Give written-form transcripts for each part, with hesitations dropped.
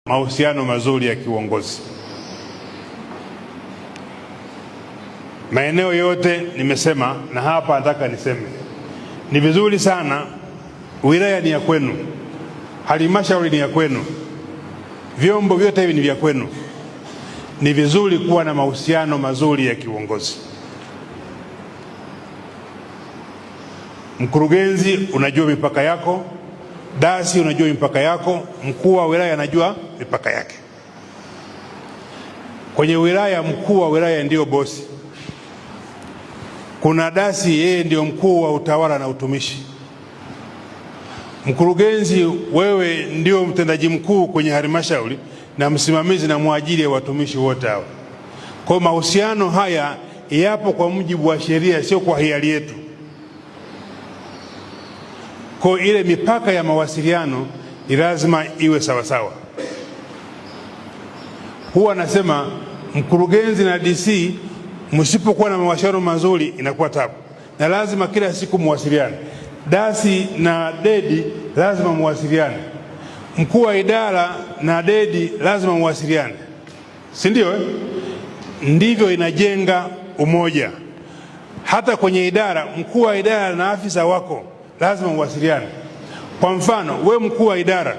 mahusiano mazuri ya kiuongozi. Maeneo yote nimesema, na hapa nataka niseme, ni vizuri sana, wilaya ni ya kwenu, halmashauri ni ya kwenu, vyombo vyote hivi ni vya kwenu. Ni vizuri kuwa na mahusiano mazuri ya kiuongozi. Mkurugenzi unajua mipaka yako, dasi unajua mipaka yako, mkuu wa wilaya anajua mipaka yake. Kwenye wilaya, mkuu wa wilaya ndio bosi. Kuna dasi, yeye ndio mkuu wa utawala na utumishi. Mkurugenzi, wewe ndio mtendaji mkuu kwenye halmashauri na msimamizi na mwajiri wa watumishi wote hao. Kwa mahusiano haya yapo kwa mujibu wa sheria, sio kwa hiari yetu. Kwa ile mipaka ya mawasiliano ni lazima iwe sawa sawa. Huwa nasema mkurugenzi na DC msipokuwa na mawasiliano mazuri inakuwa tabu, na lazima kila siku muwasiliane. Dasi na dedi lazima muwasiliane, mkuu wa idara na dedi lazima muwasiliane, si ndio? Ndivyo inajenga umoja. Hata kwenye idara, mkuu wa idara na afisa wako lazima muwasiliane. Kwa mfano, we mkuu wa idara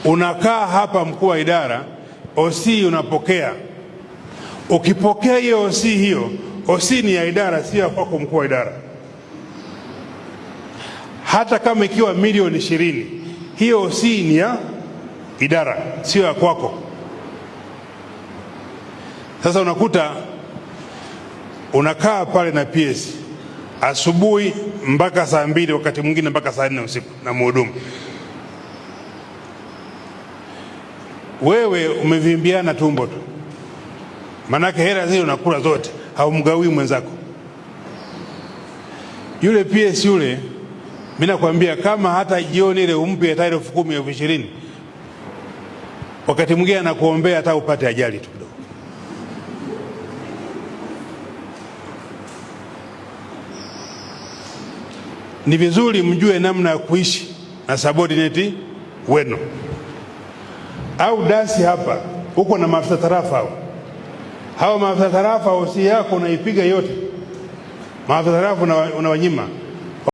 unakaa hapa, mkuu wa idara, OC unapokea. Ukipokea hiyo OC, hiyo OC ni ya idara, sio ya kwako mkuu wa idara. Hata kama ikiwa milioni 20, hiyo OC ni ya idara, sio ya kwako. Sasa unakuta unakaa pale na PS asubuhi mpaka saa 2, wakati mwingine mpaka saa 4 usiku na mhudumu. Wewe umevimbiana tumbo tu, manake hela zile unakula zote, haumgawi mwenzako. Yule PS yule, mimi nakwambia, kama hata jioni ile umpe hata 10,000 au 20,000, wakati mwingine anakuombea hata upate ajali tu kidogo. Ni vizuri mjue namna ya kuishi na subordinate wenu. Au dasi hapa uko na maafisa tarafa hao maafisa tarafa, OC yako unaipiga yote, maafisa tarafa unawanyima.